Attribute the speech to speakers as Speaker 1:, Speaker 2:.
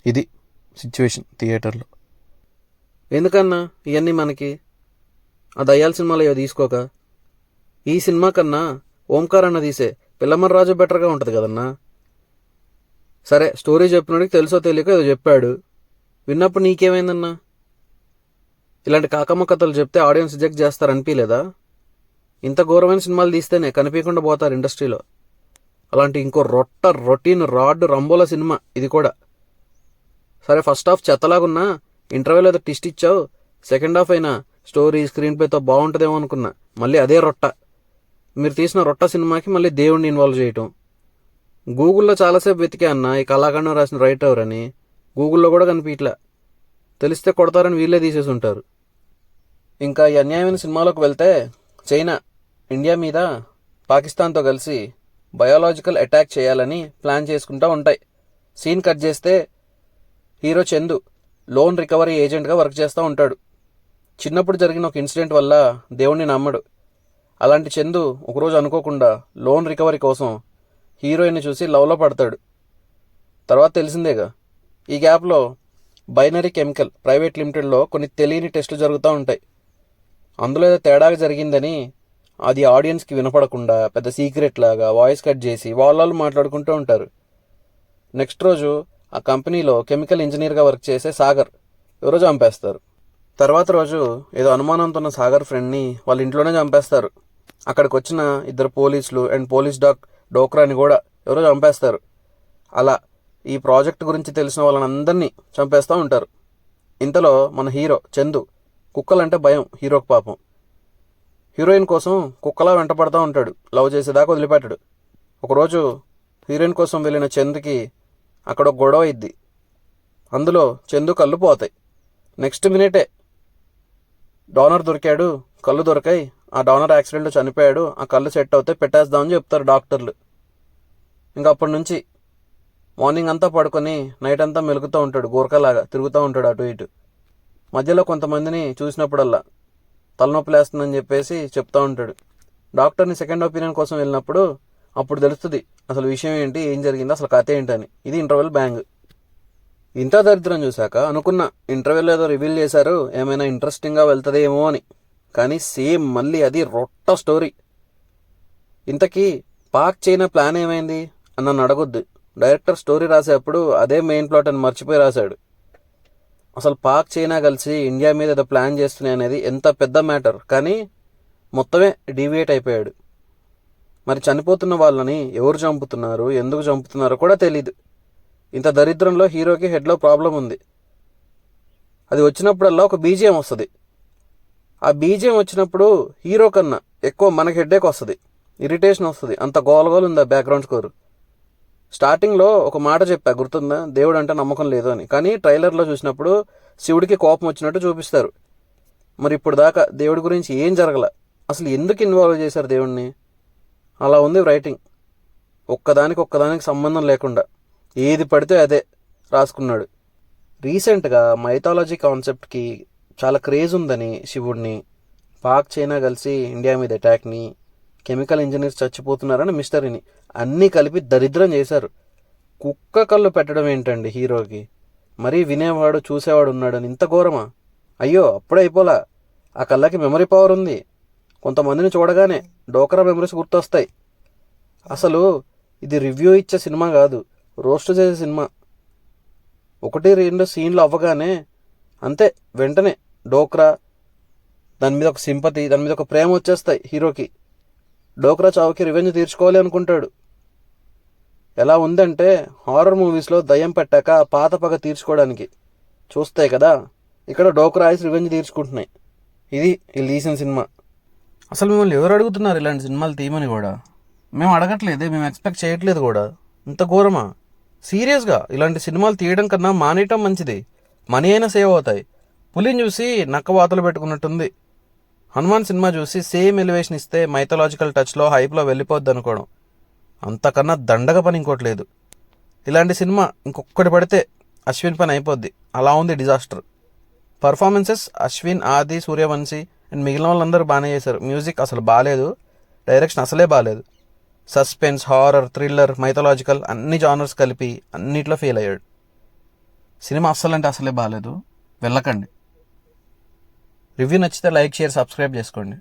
Speaker 1: ఇది సిచ్యువేషన్ థియేటర్లో. ఎందుకన్నా ఇవన్నీ మనకి? ఆ దయ్యాల సినిమాలు ఏవో తీసుకోక ఈ సినిమా కన్నా ఓంకార్ అన్న తీసే పిల్లమర్రి రాజు బెటర్గా ఉంటుంది కదన్నా. సరే, స్టోరీ చెప్పినోడికి తెలుసో తెలియక ఏదో చెప్పాడు, విన్నప్పుడు నీకేమైందన్నా? ఇలాంటి కాకమ్మ కథలు చెప్తే ఆడియన్స్ రిజెక్ట్ చేస్తారనిపించలేదా? ఇంత ఘోరమైన సినిమాలు తీస్తేనే కనిపించకుండా పోతారు ఇండస్ట్రీలో. అలాంటి ఇంకో రొటీన్ రాడ్ రంబోల సినిమా ఇది కూడా. సరే, ఫస్ట్ హాఫ్ చెత్తలాగున్నా ఇంటర్వ్యూలో ఏదో టిస్ట్ ఇచ్చావు, సెకండ్ హాఫ్ అయినా స్టోరీ స్క్రీన్ ప్లేతో బాగుంటుందేమో అనుకున్నా, మళ్ళీ అదే రొట్ట. మీరు తీసిన రొట్ట సినిమాకి మళ్ళీ దేవుడిని ఇన్వాల్వ్ చేయటం. గూగుల్లో చాలాసేపు వెతికే అన్న ఈ కళాఖండం రాసిన రైట్ ఎవరని, గూగుల్లో కూడా కనిపించట్లే. తెలిస్తే కొడతారని వీళ్ళే తీసేసి ఉంటారు. ఇంకా ఈ అన్యాయమైన సినిమాలోకి వెళ్తే, చైనా ఇండియా మీద పాకిస్తాన్తో కలిసి బయోలాజికల్ అటాక్ చేయాలని ప్లాన్ చేసుకుంటూ ఉంటాయి. సీన్ కట్ చేస్తే హీరో చందు లోన్ రికవరీ ఏజెంట్గా వర్క్ చేస్తూ ఉంటాడు. చిన్నప్పుడు జరిగిన ఒక ఇన్సిడెంట్ వల్ల దేవుణ్ణి నమ్మడు. అలాంటి చందు ఒకరోజు అనుకోకుండా లోన్ రికవరీ కోసం హీరోయిన్ని చూసి లవ్లో పడతాడు. తర్వాత తెలిసిందేగా. ఈ గ్యాప్లో బైనరీ కెమికల్ ప్రైవేట్ లిమిటెడ్లో కొన్ని తెలియని టెస్టులు జరుగుతూ ఉంటాయి. అందులో ఏదో తేడాగా జరిగిందని అది ఆడియన్స్కి వినపడకుండా పెద్ద సీక్రెట్ లాగా వాయిస్ కట్ చేసి వాళ్ళు మాట్లాడుకుంటూ ఉంటారు. నెక్స్ట్ రోజు ఆ కంపెనీలో కెమికల్ ఇంజనీర్గా వర్క్ చేసే సాగర్ ఎవరో చంపేస్తారు. తర్వాత రోజు ఏదో అనుమానంతో ఉన్న సాగర్ ఫ్రెండ్ని వాళ్ళ ఇంట్లోనే చంపేస్తారు. అక్కడికి వచ్చిన ఇద్దరు పోలీసులు అండ్ పోలీస్ డోక్రాని కూడా ఎవరో చంపేస్తారు. అలా ఈ ప్రాజెక్ట్ గురించి తెలిసిన వాళ్ళని చంపేస్తూ ఉంటారు. ఇంతలో మన హీరో చందు కుక్కలంటే భయం హీరోకి పాపం. హీరోయిన్ కోసం కుక్కలా వెంటపడుతూ ఉంటాడు, లవ్ చేసేదాకా వదిలిపెట్టాడు. ఒకరోజు హీరోయిన్ కోసం వెళ్ళిన చందుకి అక్కడ ఒక గొడవ ఇద్ది. అందులో చందు కళ్ళు పోతాయి. నెక్స్ట్ మినిటే డోనర్ దొరికాడు, కళ్ళు దొరికాయి, ఆ డోనర్ యాక్సిడెంట్లో చనిపోయాడు, ఆ కళ్ళు సెట్ అవుతాయి, పెట్టేద్దామని చెప్తారు డాక్టర్లు. ఇంకా అప్పటి నుంచి మార్నింగ్ అంతా పడుకొని నైట్ అంతా మెలుగుతూ ఉంటాడు, గోరకలాగా తిరుగుతూ ఉంటాడు అటు ఇటు. మధ్యలో కొంతమందిని చూసినప్పుడల్లా తలనొప్పి లేస్తుందని చెప్పేసి చెప్తూ ఉంటాడు. డాక్టర్ని సెకండ్ ఒపీనియన్ కోసం వెళ్ళినప్పుడు అప్పుడు తెలుస్తుంది అసలు విషయం ఏంటి, ఏం జరిగిందో, అసలు కథ ఏంటని. ఇది ఇంటర్వెల్ బ్యాంగ్. ఇంత దరిద్రం చూశాక అనుకున్న ఇంటర్వ్యూలో ఏదో రివీల్ చేశారు, ఏమైనా ఇంట్రెస్టింగ్గా వెళ్తుందేమో అని. కానీ సేమ్ మళ్ళీ అది రొట్ట స్టోరీ. ఇంతకీ పాక్ చైనా ప్లాన్ ఏమైంది అని నన్ను అడగొద్దు. డైరెక్టర్ స్టోరీ రాసేటప్పుడు అదే మెయిన్ ప్లాట్ అని మర్చిపోయి రాశాడు. అసలు పాక్ చైనా కలిసి ఇండియా మీద ఏదో ప్లాన్ చేస్తున్నాయి అనేది ఎంత పెద్ద మ్యాటర్, కానీ మొత్తమే డీవియేట్ అయిపోయాడు. మరి చనిపోతున్న వాళ్ళని ఎవరు చంపుతున్నారు, ఎందుకు చంపుతున్నారో కూడా తెలీదు. ఇంత దరిద్రంలో హీరోకి హెడ్లో ప్రాబ్లం ఉంది. అది వచ్చినప్పుడల్లా ఒక బీజిఎం వస్తుంది. ఆ బీజిఎం వచ్చినప్పుడు హీరో కన్నా ఎక్కువ మనకి హెడ్ఏక్ వస్తుంది, ఇరిటేషన్ వస్తుంది. అంత గోలగోలు ఉంది ఆ బ్యాక్గ్రౌండ్ స్కోర్. స్టార్టింగ్లో ఒక మాట చెప్పా, గుర్తుందా? దేవుడు అంటే నమ్మకం లేదు అని. కానీ ట్రైలర్లో చూసినప్పుడు శివుడికి కోపం వచ్చినట్టు చూపిస్తారు. మరి ఇప్పుడు దాకా దేవుడి గురించి ఏం జరగల, అసలు ఎందుకు ఇన్వాల్వ్ చేశారు దేవుడిని? అలా ఉంది రైటింగ్. ఒక్కదానికి సంబంధం లేకుండా ఏది పడితే అదే రాసుకున్నాడు. రీసెంట్గా మైథాలజీ కాన్సెప్ట్కి చాలా క్రేజ్ ఉందని శివుడిని, పాక్ చైనా కలిసి ఇండియా మీద అటాక్ని, కెమికల్ ఇంజనీర్స్ చచ్చిపోతున్నారని మిస్టరీని అన్నీ కలిపి దరిద్రం చేశారు. కుక్క కళ్ళు పెట్టడం ఏంటండి హీరోకి? మరీ వినేవాడు చూసేవాడు ఉన్నాడని ఇంత ఘోరమా? అయ్యో, అప్పుడే అయిపోలా. ఆ కళ్ళకి మెమరీ పవర్ ఉంది. కొంతమందిని చూడగానే డోకరా మెమరీస్ గుర్తొస్తాయి. అసలు ఇది రివ్యూ ఇచ్చే సినిమా కాదు, రోస్ట్ చేసే సినిమా. 1-2 సీన్లు అవ్వగానే అంతే, వెంటనే డోక్రా, దాని మీద ఒక సింపతి, దాని మీద ఒక ప్రేమ వచ్చేస్తాయి హీరోకి. డోక్రా చావుకి రివెంజ్ తీర్చుకోవాలి అనుకుంటాడు. ఎలా ఉందంటే హారర్ మూవీస్లో దయ్యం పెట్టాక పాత పగ తీర్చుకోవడానికి చూస్తాయి కదా, ఇక్కడ డోక్రా ఐస్ రివెంజ్ తీర్చుకుంటున్నాయి. ఇది వీళ్ళు తీసిన సినిమా. అసలు మిమ్మల్ని ఎవరు అడుగుతున్నారు ఇలాంటి సినిమాలు తీయమని కూడా? మేము అడగట్లేదే, మేము ఎక్స్పెక్ట్ చేయట్లేదు కూడా. ఇంత ఘోరమా? సీరియస్గా ఇలాంటి సినిమాలు తీయడం కన్నా మానేయటం మంచిది. మనీ అయినా సేవ్ అవుతాయి. పులిని చూసి నక్క వాతలు పెట్టుకున్నట్టుంది. హనుమాన్ సినిమా చూసి సేమ్ ఎలివేషన్ ఇస్తే మైథలాజికల్ టచ్లో హైప్లో వెళ్ళిపోద్ది అనుకోవడం అంతకన్నా దండగ పని ఇంకోట్లేదు. ఇలాంటి సినిమా ఇంకొకటి పడితే అశ్విన్ పని అయిపోద్ది. అలా ఉంది డిజాస్టర్. పర్ఫార్మెన్సెస్ అశ్విన్, ఆది, సూర్యవంశీ అండ్ మిగిలిన వాళ్ళందరూ బాగానే చేశారు. మ్యూజిక్ అసలు బాగాలేదు, డైరెక్షన్ అసలే బాగాలేదు. సస్పెన్స్, హారర్, థ్రిల్లర్, మైథలాజికల్ అన్ని జానర్స్ కలిపి అన్నిట్లో ఫెయిల్ అయ్యాడు. సినిమా అస్సలంటే అసలే బాగాలేదు, వెళ్ళకండి. రివ్యూ నచ్చితే లైక్, షేర్, సబ్స్క్రైబ్ చేసుకోండి.